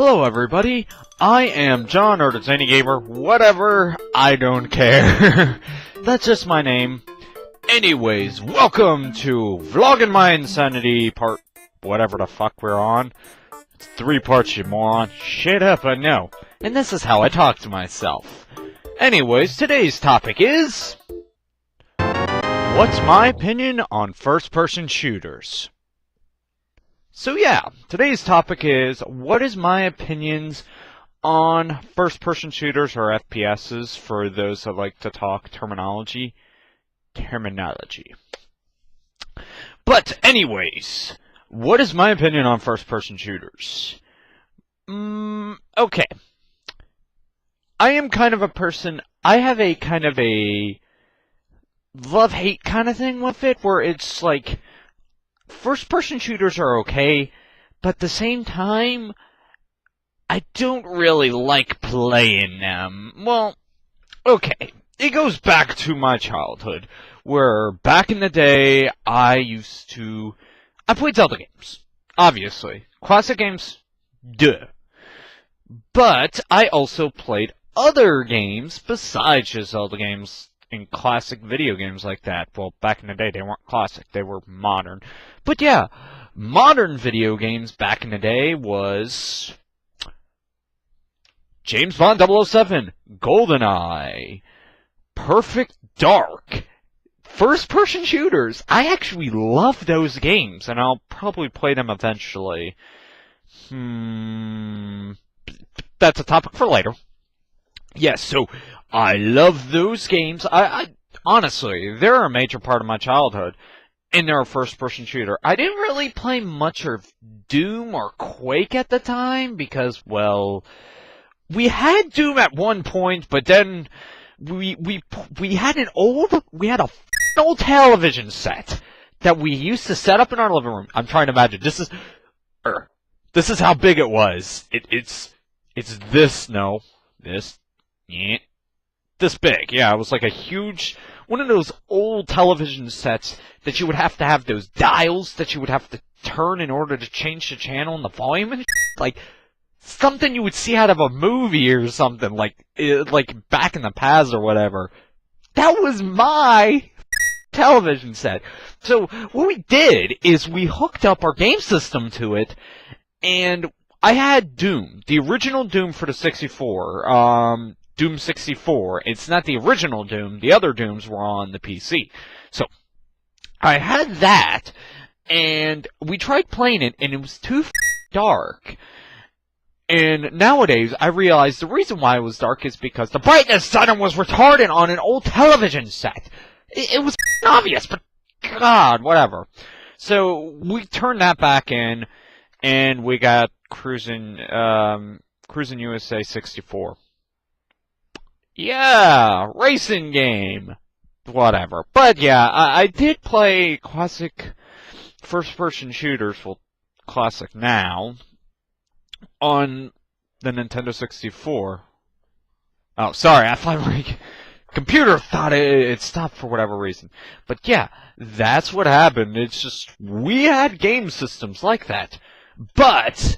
Hello everybody, I am John or TheZaneyGamer, whatever, I don't care. That's just my name. Anyways, welcome to Vlogging My Insanity part whatever the fuck we're on. It's 3 parts, you moron. Shut up, I know. And this is how I talk to myself. Anyways, today's topic is... what's my opinion on first-person shooters? So yeah, today's topic is, what is my opinions on first-person shooters, or FPSs, for those that like to talk terminology. But anyways, what is my opinion on first-person shooters? Okay. I am kind of a person, I have a kind of a love-hate kind of thing with it, where it's like, first-person shooters are okay, but at the same time, I don't really like playing them. Well, okay, it goes back to my childhood, where back in the day, I played Zelda games, obviously. Classic games, duh. But I also played other games besides just Zelda games. In classic video games like that. Well, back in the day, they weren't classic, they were modern. But yeah, modern video games back in the day was... James Bond 007, GoldenEye, Perfect Dark, first-person shooters. I actually love those games, and I'll probably play them eventually. That's a topic for later. Yes, so... I love those games. Honestly, they're a major part of my childhood, and they're a first-person shooter. I didn't really play much of Doom or Quake at the time, because, well, we had Doom at one point, but then we had an old television set that we used to set up in our living room. I'm trying to imagine. This is how big it was. It's this big, yeah. It was like a huge, one of those old television sets that you would have to have those dials that you would have to turn in order to change the channel and the volume and like something you would see out of a movie or something, like back in the past or whatever. That was my television set. So what we did is we hooked up our game system to it, and I had Doom, the original Doom for the 64, Doom 64. It's not the original Doom. The other Dooms were on the PC. So, I had that, and we tried playing it, and it was too dark. And nowadays, I realize the reason why it was dark is because the brightness setting was retarded on an old television set. It was obvious, but God, whatever. So, we turned that back in, and we got Cruisin' USA 64. Yeah, racing game. Whatever. But yeah, I did play classic first-person shooters, well, classic now, on the Nintendo 64. Oh, sorry, I thought my computer thought it stopped for whatever reason. But yeah, that's what happened. It's just, we had game systems like that. But,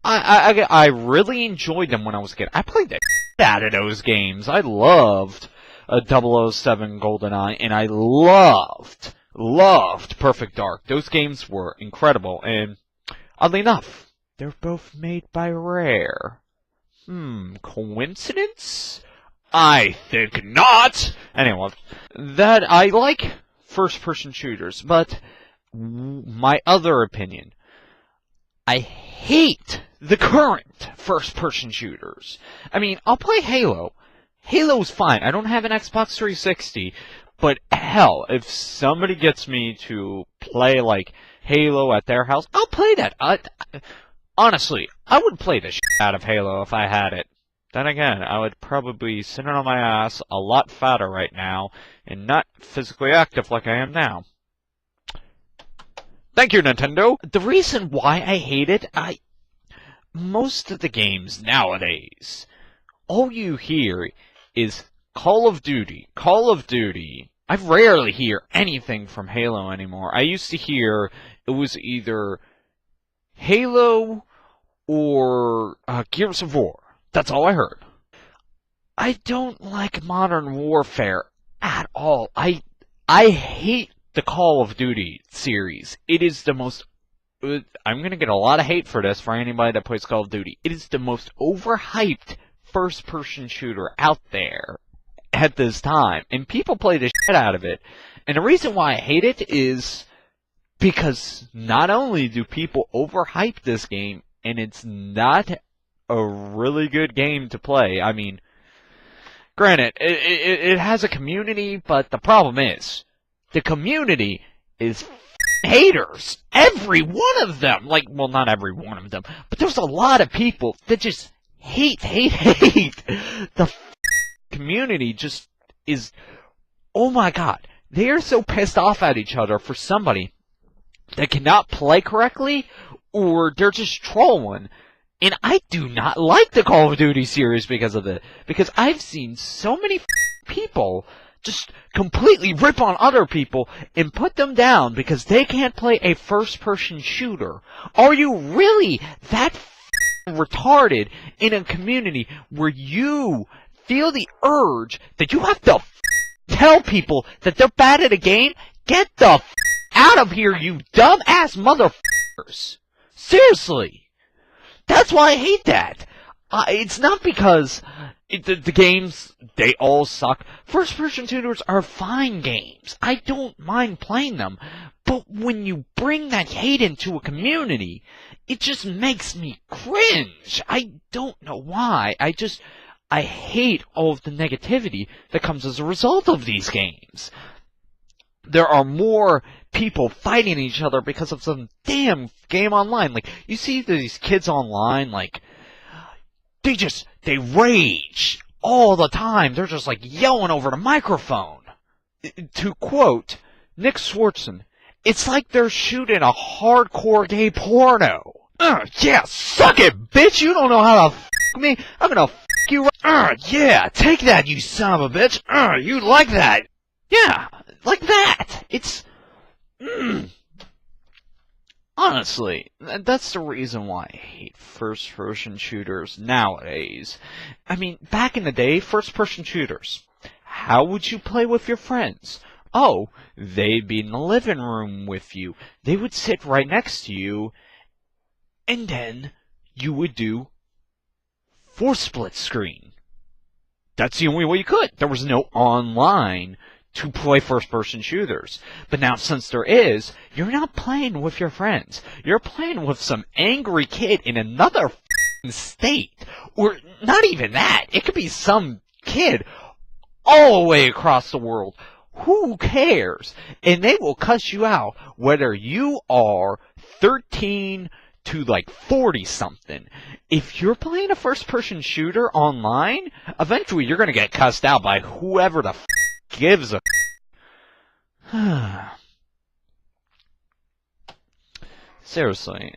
I really enjoyed them when I was a kid. I played the out of those games. I loved 007 GoldenEye, and I loved Perfect Dark. Those games were incredible, and oddly enough, they're both made by Rare. Coincidence? I think not! Anyway, that I like first-person shooters, but my other opinion, I hate the current first-person shooters. I mean, I'll play Halo. Halo's fine. I don't have an Xbox 360, but hell, if somebody gets me to play, like, Halo at their house, I'll play that. Honestly, I would play the shit out of Halo if I had it. Then again, I would probably be sitting on my ass a lot fatter right now, and not physically active like I am now. Thank you, Nintendo! The reason why I hate it, most of the games nowadays, all you hear is Call of Duty, Call of Duty. I rarely hear anything from Halo anymore. I used to hear it was either Halo or Gears of War. That's all I heard. I don't like Modern Warfare at all. I hate the Call of Duty series. It is the most... I'm going to get a lot of hate for this for anybody that plays Call of Duty. It is the most overhyped first-person shooter out there at this time. And people play the shit out of it. And the reason why I hate it is because not only do people overhype this game, and it's not a really good game to play. I mean, granted, it has a community, but the problem is, the community is haters. Every one of them. Like, well, not every one of them, but there's a lot of people that just hate. The community just is, oh my god, they are so pissed off at each other for somebody that cannot play correctly, or they're just trolling. And I do not like the Call of Duty series because of it. Because I've seen so many people just completely rip on other people and put them down because they can't play a first-person shooter. Are you really that retarded in a community where you feel the urge that you have to tell people that they're bad at a game? Get the out of here, you dumb-ass motherfuckers. Seriously. That's why I hate that. It's not because the games, they all suck. First-person shooters are fine games. I don't mind playing them. But when you bring that hate into a community, it just makes me cringe. I don't know why. I hate all of the negativity that comes as a result of these games. There are more people fighting each other because of some damn game online. Like, you see these kids online, like, they rage all the time. They're just, like, yelling over the microphone. To quote Nick Swartzen, it's like they're shooting a hardcore gay porno. Yeah, suck it, bitch! You don't know how to f*** me? I'm gonna f*** you right. Yeah, take that, you son of a bitch! You like that! Yeah, like that! It's... Honestly, that's the reason why I hate first-person shooters nowadays. I mean, back in the day, first-person shooters, how would you play with your friends? Oh, they'd be in the living room with you. They would sit right next to you, and then you would do split screen. That's the only way you could. There was no online to play first-person shooters. But now, since there is, you're not playing with your friends. You're playing with some angry kid in another state. Or not even that. It could be some kid all the way across the world. Who cares? And they will cuss you out whether you are 13 to like 40-something. If you're playing a first-person shooter online, eventually you're going to get cussed out by whoever the gives a seriously.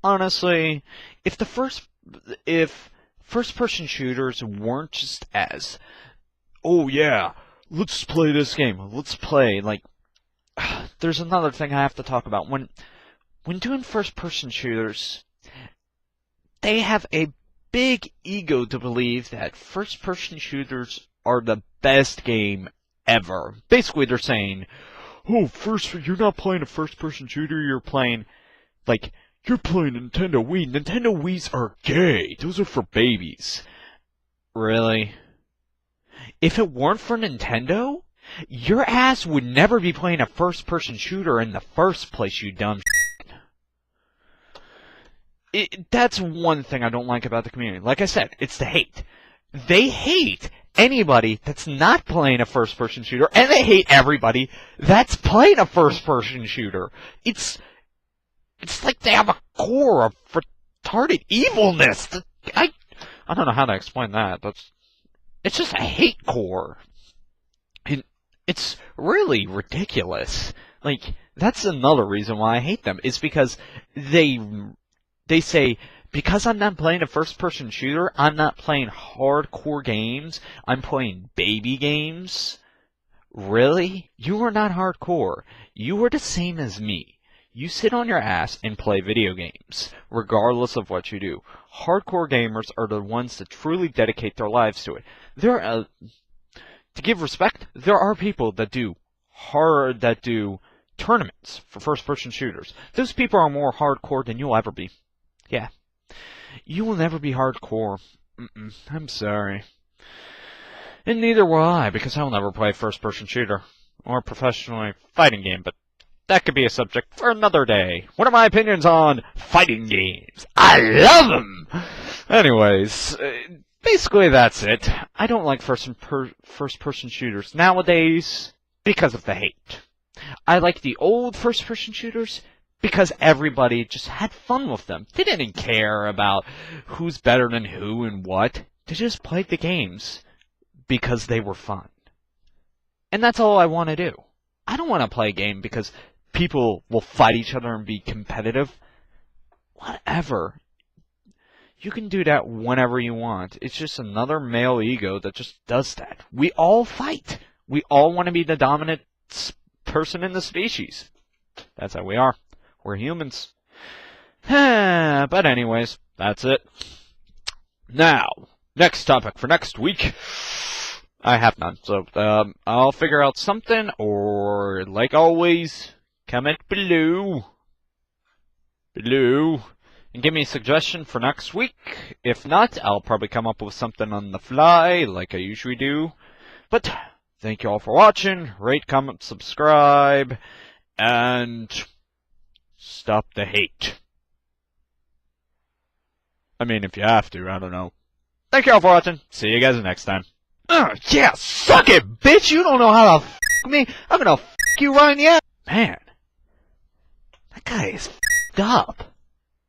Honestly, if first-person shooters weren't just as, oh yeah, let's play this game, let's play, like, there's another thing I have to talk about. When doing first-person shooters, they have a big ego to believe that first-person shooters are the best game ever. Basically, they're saying, oh, you're not playing a first-person shooter, you're playing Nintendo Wii. Nintendo Wiis are gay. Those are for babies. Really? If it weren't for Nintendo, your ass would never be playing a first-person shooter in the first place, you dumb that's one thing I don't like about the community. Like I said, it's the hate. They hate anybody that's not playing a first-person shooter, and they hate everybody that's playing a first-person shooter. It's like they have a core of retarded evilness. I don't know how to explain that. It's just a hate core. And it's really ridiculous. Like, that's another reason why I hate them. Is because they say, because I'm not playing a first-person shooter, I'm not playing hardcore games, I'm playing baby games. Really? You are not hardcore. You are the same as me. You sit on your ass and play video games, regardless of what you do. Hardcore gamers are the ones that truly dedicate their lives to it. To give respect, there are people that do tournaments for first-person shooters. Those people are more hardcore than you'll ever be. Yeah. You will never be hardcore. I'm sorry. And neither will I, because I'll never play a first-person shooter. Or professionally fighting game, but that could be a subject for another day. What are my opinions on fighting games? I love them! Anyways, basically that's it. I don't like first-person shooters nowadays because of the hate. I like the old first-person shooters because everybody just had fun with them. They didn't care about who's better than who and what. They just played the games because they were fun. And that's all I want to do. I don't want to play a game because people will fight each other and be competitive. Whatever. You can do that whenever you want. It's just another male ego that just does that. We all fight. We all want to be the dominant person in the species. That's how we are. We're humans. But anyways, that's it. Now, next topic for next week. I have none, so I'll figure out something, or like always, comment below, and give me a suggestion for next week. If not, I'll probably come up with something on the fly, like I usually do. But thank you all for watching. Rate, comment, subscribe, and stop the hate. I mean, if you have to, I don't know. Thank you all for watching. See you guys next time. Yeah, suck it, bitch! You don't know how to f*** me. I'm gonna f*** you right in the ass. Man, that guy is f***ed up.